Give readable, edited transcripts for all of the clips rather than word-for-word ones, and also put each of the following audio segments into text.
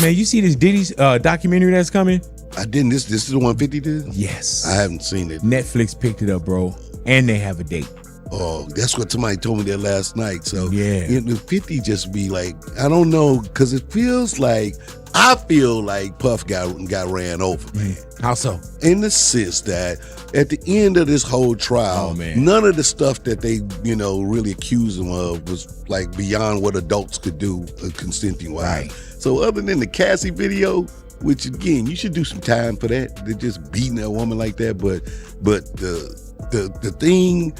Man, you see this Diddy's documentary that's coming? I didn't. This is the 150 did? Yes. I haven't seen it. Netflix picked it up, bro. And they have a date. Oh, that's what somebody told me that last night. So yeah, the 50 just be like, I don't know, because it feels like, I feel like Puff got ran over, man. How so? In the sense that at the end of this whole trial, none of the stuff that they, really accused him of was like beyond what adults could do consenting wise. Right. So other than the Cassie video, which again, you should do some time for that. They're just beating a woman like that. But the thing,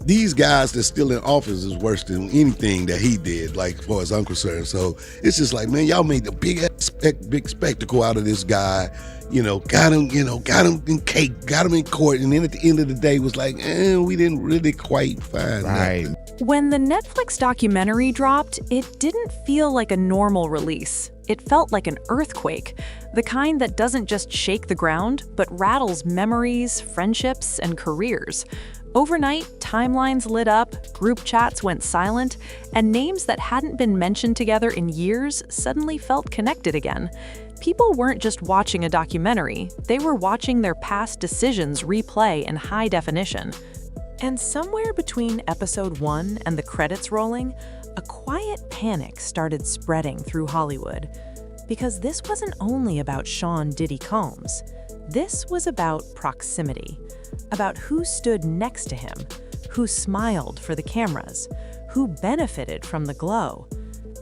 these guys that's still in office is worse than anything that he did, like as far as I'm concerned. So it's just like, man, y'all made a big spectacle out of this guy. Got him in cake, got him in court, and then at the end of the day was like, we didn't really quite find nothing. When the Netflix documentary dropped, it didn't feel like a normal release. It felt like an earthquake, the kind that doesn't just shake the ground, but rattles memories, friendships, and careers. Overnight, timelines lit up, group chats went silent, and names that hadn't been mentioned together in years suddenly felt connected again. People weren't just watching a documentary, they were watching their past decisions replay in high definition. And somewhere between episode 1 and the credits rolling, a quiet panic started spreading through Hollywood. Because this wasn't only about Sean Diddy Combs. This was about proximity. About who stood next to him, who smiled for the cameras, who benefited from the glow,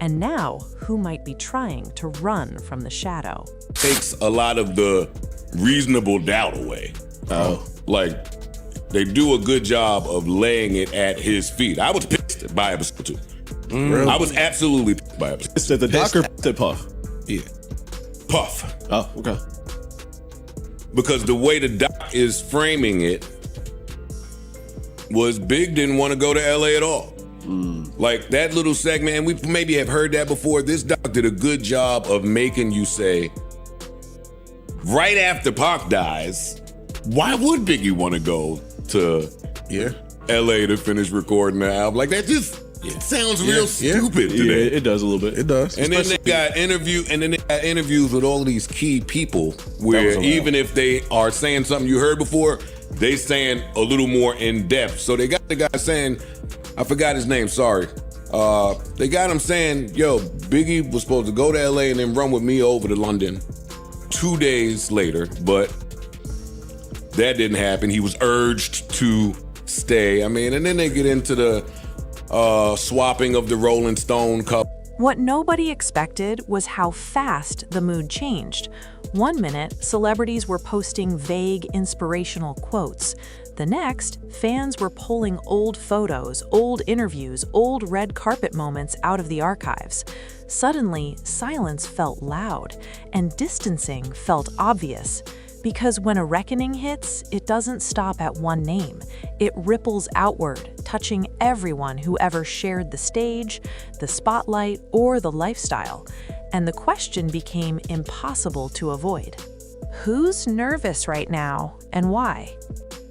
and now who might be trying to run from the shadow. Takes a lot of the reasonable doubt away. They do a good job of laying it at his feet. I was pissed by episode 2. Really? I was absolutely pissed by episode 2. It's the Doc or the Puff? Yeah. Puff. Oh, okay. Because the way the doc is framing it was Big didn't want to go to LA at all. Like that little segment, and we maybe have heard that before, this doc did a good job of making you say, right after Pac dies, why would Biggie want to go to LA to finish recording the album? Like that just it sounds real stupid today. Yeah, it does a little bit. It does. And then they got interviews with all these key people where even if they are saying something you heard before, they saying a little more in depth. So they got the guy saying, I forgot his name, sorry. They got him saying, yo, Biggie was supposed to go to LA and then run with me over to London 2 days later, but that didn't happen. He was urged to stay. I mean, and then they get into the swapping of the Rolling Stone cup. What nobody expected was how fast the mood changed. 1 minute, celebrities were posting vague, inspirational quotes. The next, fans were pulling old photos, old interviews, old red carpet moments out of the archives. Suddenly, silence felt loud, and distancing felt obvious. Because when a reckoning hits, it doesn't stop at one name. It ripples outward, touching everyone who ever shared the stage, the spotlight, or the lifestyle. And the question became impossible to avoid. Who's nervous right now, and why?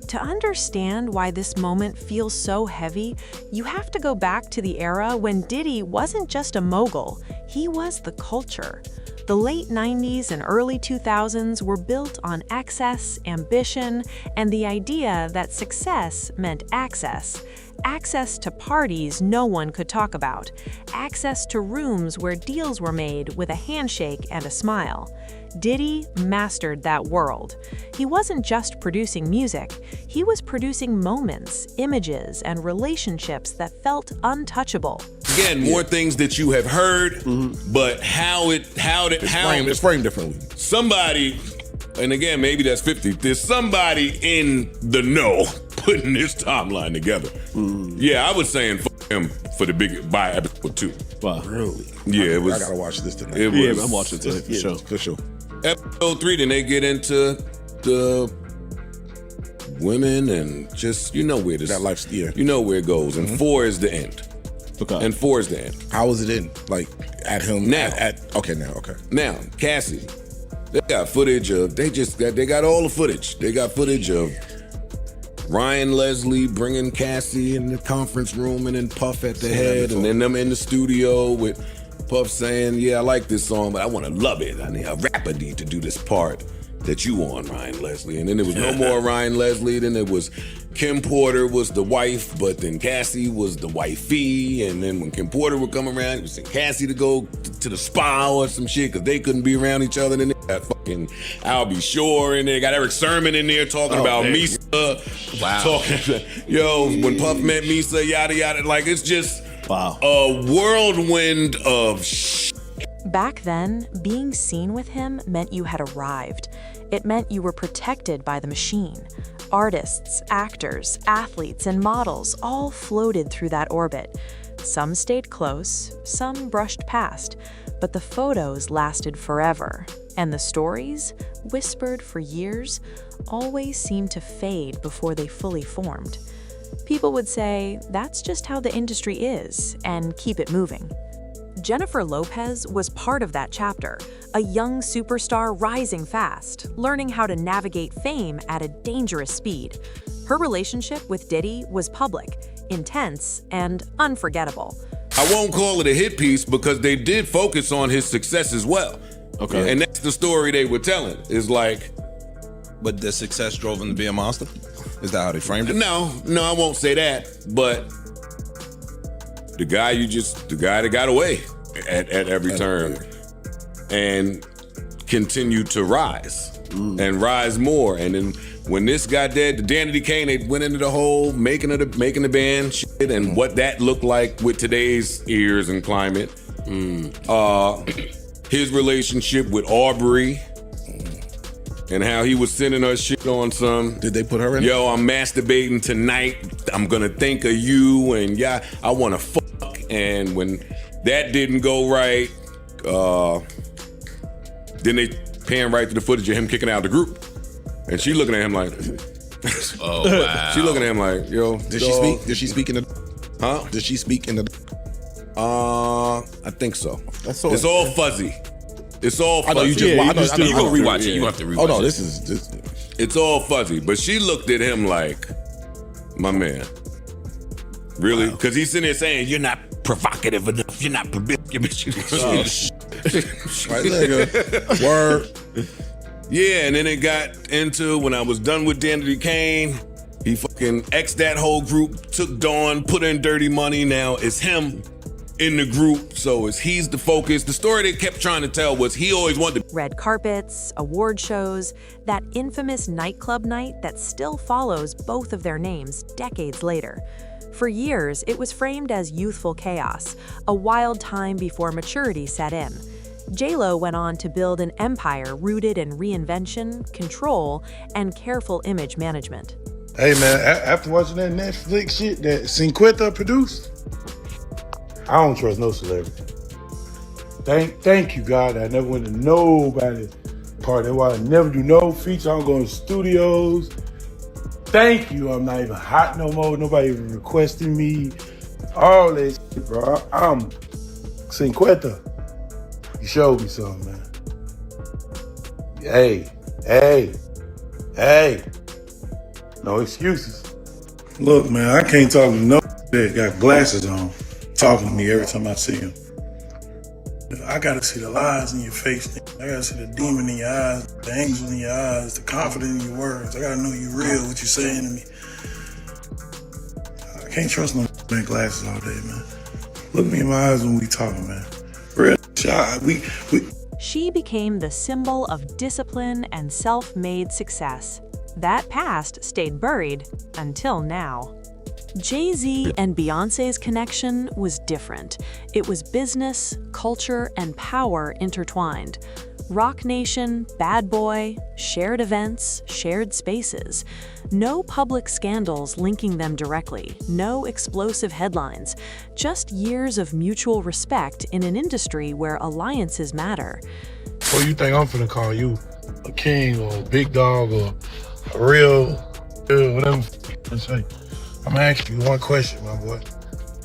To understand why this moment feels so heavy, you have to go back to the era when Diddy wasn't just a mogul, he was the culture. The late 90s and early 2000s were built on excess, ambition, and the idea that success meant access. Access to parties no one could talk about. Access to rooms where deals were made with a handshake and a smile. Diddy mastered that world. He wasn't just producing music, he was producing moments, images, and relationships that felt untouchable. Again, more things that you have heard, but it's framed differently. Somebody, and again, maybe that's 50, there's somebody in the know putting this timeline together. Yeah, I was saying for him for the big by episode 2. Wow. Really? Yeah, it was. I gotta watch this tonight. I'm watching it tonight, for sure. Episode 3, then they get into the women and just, you know where this, that life's, you know where it goes. And 4 is the end. Okay. And 4 is the end. How was it in? Like at him? Now. Okay. Now, Cassie, they got footage of, they got all the footage. They got footage of Ryan Leslie bringing Cassie in the conference room and then Puff at the head and then them in the studio with Puff saying, yeah, I like this song, but I want to love it. I need a rapper need to do this part that you on, Ryan Leslie. And then there was no more Ryan Leslie. Then it was Kim Porter was the wife, but then Cassie was the wifey. And then when Kim Porter would come around, it was Cassie to go to the spa or some shit because they couldn't be around each other. And then they got fucking I'll Be Sure in there. Got Eric Sermon in there talking about Misa. Wow. Talking, yo, when Puff met Misa, yada, yada. Like, it's just a whirlwind of shit. Back then, being seen with him meant you had arrived. It meant you were protected by the machine. Artists, actors, athletes, and models all floated through that orbit. Some stayed close, some brushed past, but the photos lasted forever. And the stories, whispered for years, always seemed to fade before they fully formed. People would say, that's just how the industry is, and keep it moving. Jennifer Lopez was part of that chapter, a young superstar rising fast, learning how to navigate fame at a dangerous speed. Her relationship with Diddy was public, intense, and unforgettable. I won't call it a hit piece because they did focus on his success as well. Okay. And that's the story they were telling. Is like, but the success drove him to be a monster? Is that how they framed it? No, I won't say that. But the guy that got away at every turn and continued to rise and rise more. And then when this got dead, the Danity Kane, they went into the whole making the band shit and what that looked like with today's ears and climate. His relationship with Aubrey and how he was sending her shit on some. Did they put her in? Yo, I'm masturbating tonight. I'm gonna think of you, and yeah, I wanna fuck. And when that didn't go right, then they pan right to the footage of him kicking out the group, and she looking at him like, oh wow. She looking at him like, yo, Did she speak? Did she speak in the? Huh? Did she speak in the? I think so. It's all fuzzy. It's all fuzzy. I know you just. I know you gonna rewatch it. Yeah. You have to rewatch it. Oh no, this is. It's all fuzzy, but she looked at him like, my man. Really? Because he's sitting there saying, you're not provocative enough. You're not promiscuous. Right there, word. Yeah, and then it got into when I was done with Danity Kane, he fucking X'd that whole group, took Dawn, put in Dirty Money. Now it's him in the group, so he's the focus. The story they kept trying to tell was he always wanted to. Red carpets, award shows, that infamous nightclub night that still follows both of their names decades later. For years, it was framed as youthful chaos, a wild time before maturity set in. J-Lo went on to build an empire rooted in reinvention, control, and careful image management. Hey man, after watching that Netflix shit that Cinquetta produced, I don't trust no celebrity. Thank you, God. I never went to nobody's party. That's why I never do no feature. I don't go to studios. Thank you. I'm not even hot no more. Nobody even requesting me. All that shit, bro. I'm Cinquetta. You showed me something, man. Hey. No excuses. Look, man, I can't talk to no that got glasses on talking to me every time I see him. I gotta see the lies in your face. I gotta see the demon in your eyes, the angel in your eyes, the confidence in your words. I gotta know you real, what you're saying to me. I can't trust no man glasses all day, man. Look me in my eyes when we talking, man. Real shot. She became the symbol of discipline and self-made success. That past stayed buried until now. Jay-Z and Beyonce's connection was different. It was business, culture, and power intertwined. Rock Nation, Bad Boy, shared events, shared spaces. No public scandals linking them directly, no explosive headlines, just years of mutual respect in an industry where alliances matter. Well, you think I'm finna call you a king or a big dog or a real, whatever you say. I'm gonna ask you one question, my boy.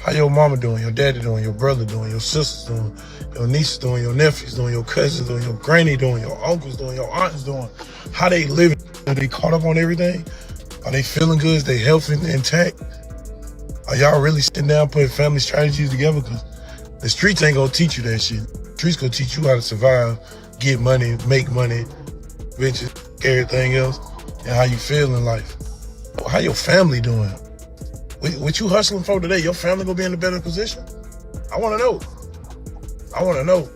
How your mama doing, your daddy doing, your brother doing, your sisters doing, your nieces doing, your nephews doing, your cousins doing, your granny doing, your uncles doing, your aunts doing? How they living? Are they caught up on everything? Are they feeling good? Is they healthy and intact? Are y'all really sitting down putting family strategies together? Because The streets ain't gonna teach you that shit. The streets gonna teach you how to survive, get money, make money, bitches, everything else, and how you feel in life. How your family doing? What you hustling for today? Your family gonna be in a better position? I wanna know. I wanna know.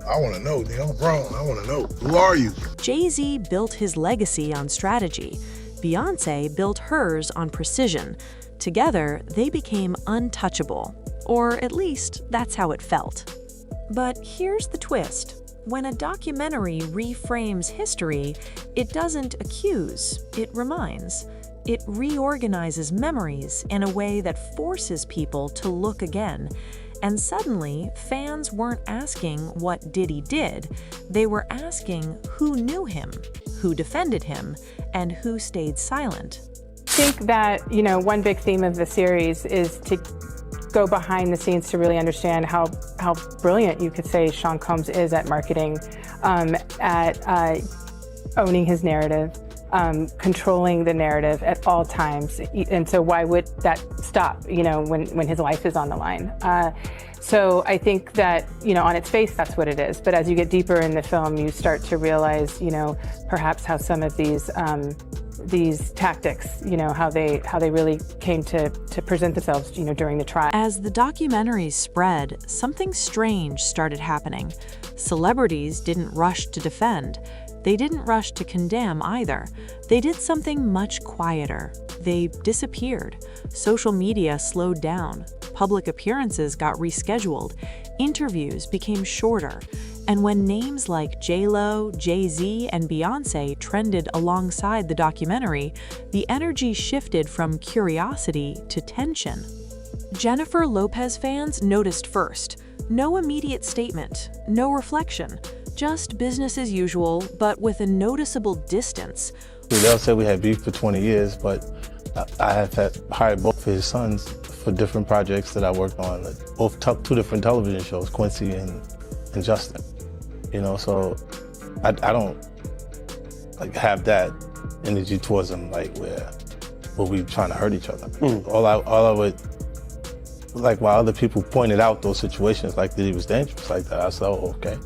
I wanna know, nigga. I'm grown. I wanna know. Who are you? Jay-Z built his legacy on strategy. Beyoncé built hers on precision. Together, they became untouchable. Or at least, that's how it felt. But here's the twist. When a documentary reframes history, it doesn't accuse, it reminds. It reorganizes memories in a way that forces people to look again. And suddenly, fans weren't asking what Diddy did. They were asking who knew him, who defended him, and who stayed silent. I think that, one big theme of the series is to go behind the scenes to really understand how brilliant you could say Sean Combs is at marketing, at owning his narrative, controlling the narrative at all times. And so why would that stop, when his life is on the line? So I think that, on its face, that's what it is. But as you get deeper in the film, you start to realize, perhaps how some of these tactics, how they really came to present themselves, during the trial. As the documentaries spread, something strange started happening. Celebrities didn't rush to defend. They didn't rush to condemn either. They did something much quieter. They disappeared. Social media slowed down. Public appearances got rescheduled. Interviews became shorter. And when names like J-Lo, Jay-Z, and Beyoncé trended alongside the documentary, the energy shifted from curiosity to tension. Jennifer Lopez fans noticed first. No immediate statement, no reflection, just business as usual, but with a noticeable distance. They'll say we had beef for 20 years, but I have hired both of his sons for different projects that I worked on, both two different television shows, Quincy and Justin. So I don't have that energy towards them, where we trying to hurt each other. All I would, while other people pointed out those situations, like that he was dangerous like that, I said, oh, okay.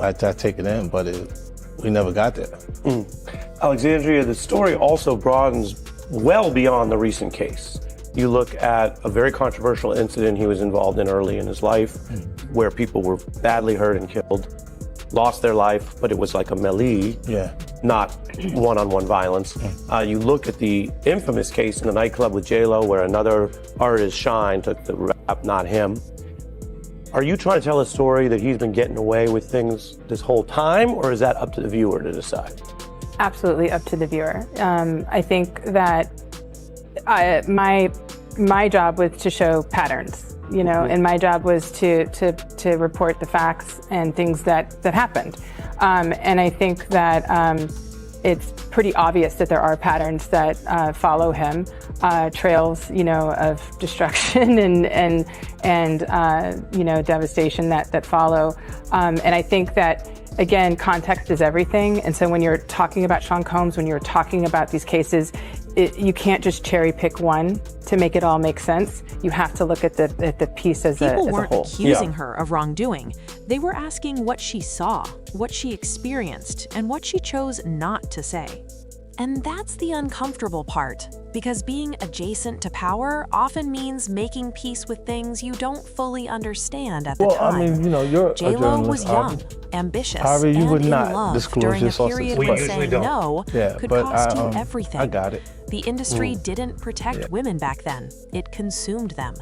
I take it in, but we never got there. Alexandria, the story also broadens well beyond the recent case. You look at a very controversial incident he was involved in early in his life, where people were badly hurt and killed, lost their life, but it was like a melee, not one-on-one violence. You look at the infamous case in the nightclub with J-Lo, where another artist, Shine, took the rap, not him. Are you trying to tell a story that he's been getting away with things this whole time, or is that up to the viewer to decide? Absolutely up to the viewer. I think that my job was to show patterns, and my job was to report the facts and things that happened. And I think that it's pretty obvious that there are patterns that follow him, trails, of destruction and devastation that follow. And I think that, again, context is everything. And so when you're talking about Sean Combs, when you're talking about these cases, you can't just cherry pick one to make it all make sense. You have to look at the piece as a whole. People weren't accusing her of wrongdoing. They were asking what she saw, what she experienced, and what she chose not to say. And that's the uncomfortable part, because being adjacent to power often means making peace with things you don't fully understand at the time. You're J-Lo was young, ambitious, and in love during a period when saying no could cost you everything. I got it. The industry didn't protect women back then. It consumed them.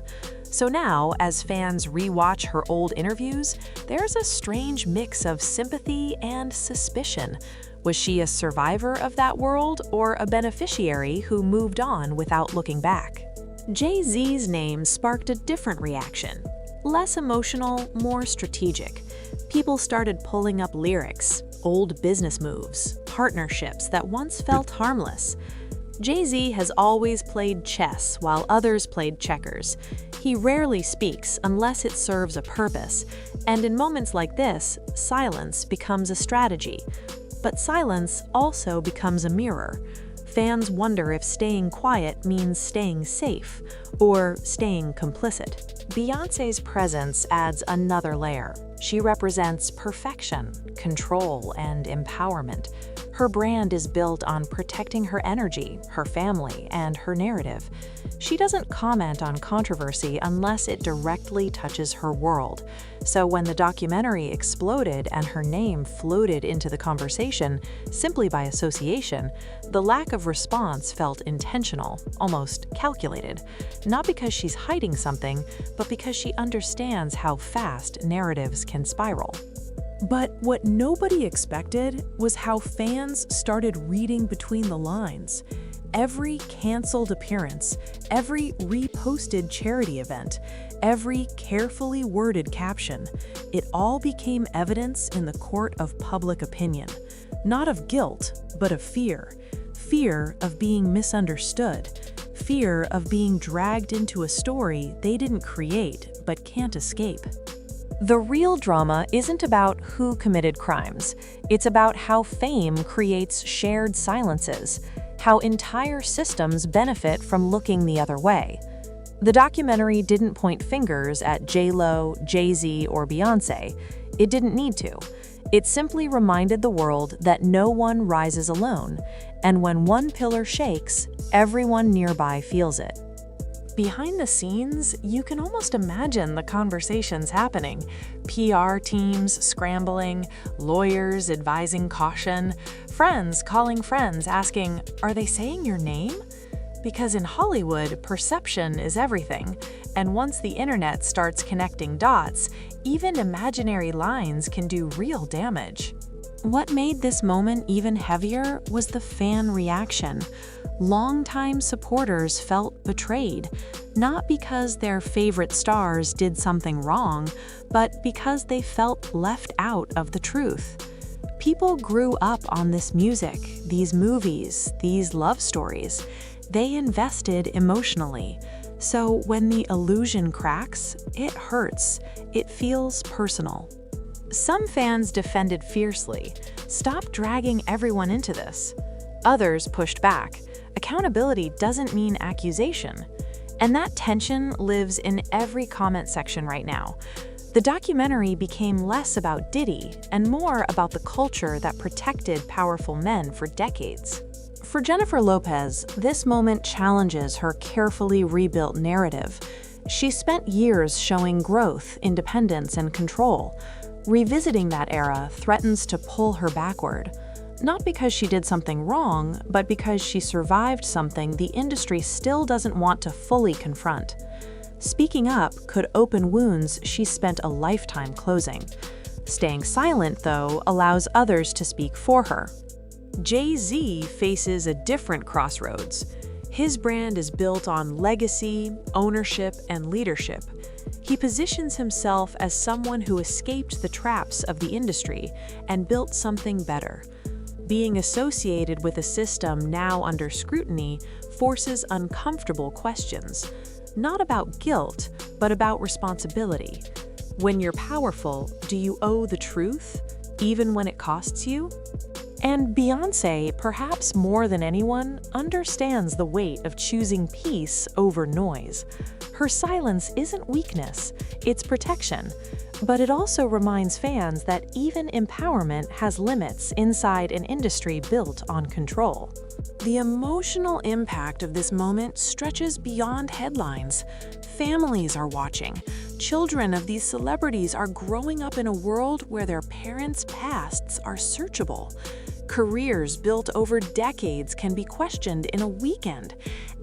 So now, as fans rewatch her old interviews, there's a strange mix of sympathy and suspicion. Was she a survivor of that world or a beneficiary who moved on without looking back? Jay-Z's name sparked a different reaction. Less emotional, more strategic. People started pulling up lyrics, old business moves, partnerships that once felt harmless. Jay-Z has always played chess while others played checkers. He rarely speaks unless it serves a purpose, and in moments like this, silence becomes a strategy. But silence also becomes a mirror. Fans wonder if staying quiet means staying safe or staying complicit. Beyoncé's presence adds another layer. She represents perfection, control, and empowerment. Her brand is built on protecting her energy, her family, and her narrative. She doesn't comment on controversy unless it directly touches her world. So when the documentary exploded and her name floated into the conversation simply by association, the lack of response felt intentional, almost calculated. Not because she's hiding something, but because she understands how fast narratives can spiral. But what nobody expected was how fans started reading between the lines. Every canceled appearance, every reposted charity event, every carefully worded caption, it all became evidence in the court of public opinion. Not of guilt, but of fear. Fear of being misunderstood. Fear of being dragged into a story they didn't create but can't escape. The real drama isn't about who committed crimes. It's about how fame creates shared silences, how entire systems benefit from looking the other way. The documentary didn't point fingers at J-Lo, Jay-Z, or Beyoncé. It didn't need to. It simply reminded the world that no one rises alone, and when one pillar shakes, everyone nearby feels it. Behind the scenes, you can almost imagine the conversations happening. PR teams scrambling, lawyers advising caution, friends calling friends asking, "Are they saying your name?" Because in Hollywood, perception is everything, and once the internet starts connecting dots, even imaginary lines can do real damage. What made this moment even heavier was the fan reaction. Longtime supporters felt betrayed, not because their favorite stars did something wrong, but because they felt left out of the truth. People grew up on this music, these movies, these love stories. They invested emotionally. So when the illusion cracks, it hurts. It feels personal. Some fans defended fiercely. Stop dragging everyone into this. Others pushed back. Accountability doesn't mean accusation. And that tension lives in every comment section right now. The documentary became less about Diddy and more about the culture that protected powerful men for decades. For Jennifer Lopez, this moment challenges her carefully rebuilt narrative. She spent years showing growth, independence, and control. Revisiting that era threatens to pull her backward. Not because she did something wrong, but because she survived something the industry still doesn't want to fully confront. Speaking up could open wounds she spent a lifetime closing. Staying silent, though, allows others to speak for her. Jay-Z faces a different crossroads. His brand is built on legacy, ownership, and leadership. He positions himself as someone who escaped the traps of the industry and built something better. Being associated with a system now under scrutiny forces uncomfortable questions, not about guilt, but about responsibility. When you're powerful, do you owe the truth, even when it costs you? And Beyoncé, perhaps more than anyone, understands the weight of choosing peace over noise. Her silence isn't weakness, it's protection. But it also reminds fans that even empowerment has limits inside an industry built on control. The emotional impact of this moment stretches beyond headlines. Families are watching. Children of these celebrities are growing up in a world where their parents' pasts are searchable. Careers built over decades can be questioned in a weekend,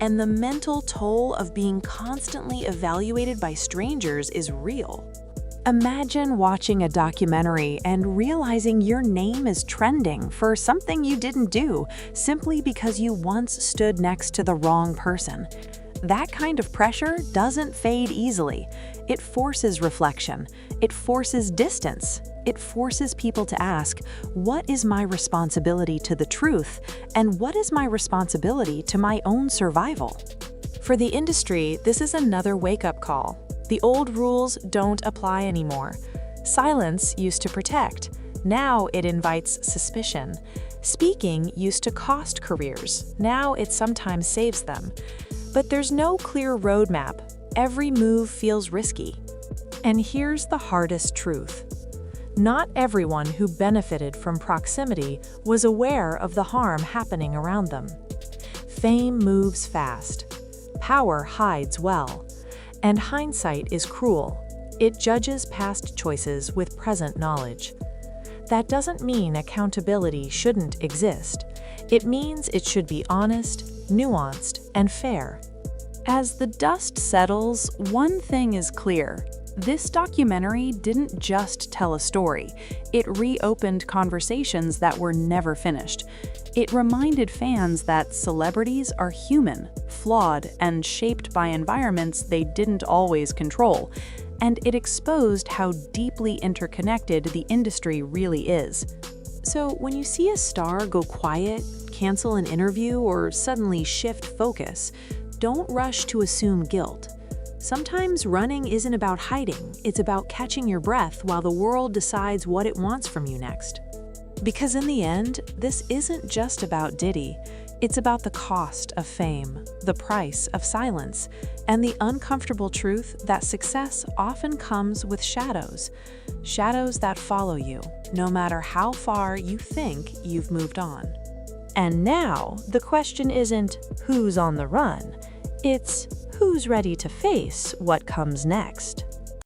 and the mental toll of being constantly evaluated by strangers is real. Imagine watching a documentary and realizing your name is trending for something you didn't do simply because you once stood next to the wrong person. That kind of pressure doesn't fade easily. It forces reflection. It forces distance. It forces people to ask, what is my responsibility to the truth, and what is my responsibility to my own survival? For the industry, this is another wake-up call. The old rules don't apply anymore. Silence used to protect. Now it invites suspicion. Speaking used to cost careers. Now it sometimes saves them. But there's no clear roadmap. every move feels risky. And here's the hardest truth. Not everyone who benefited from proximity was aware of the harm happening around them. Fame moves fast. Power hides well. And hindsight is cruel. It judges past choices with present knowledge. That doesn't mean accountability shouldn't exist. It means it should be honest, nuanced, and fair. As the dust settles, one thing is clear. This documentary didn't just tell a story. It reopened conversations that were never finished. It reminded fans that celebrities are human, flawed, and shaped by environments they didn't always control. And it exposed how deeply interconnected the industry really is. So when you see a star go quiet, cancel an interview, or suddenly shift focus, don't rush to assume guilt. Sometimes running isn't about hiding, it's about catching your breath while the world decides what it wants from you next. Because in the end, this isn't just about Diddy. It's about the cost of fame, the price of silence, and the uncomfortable truth that success often comes with shadows. Shadows that follow you, no matter how far you think you've moved on. And now, the question isn't who's on the run, it's who's ready to face what comes next.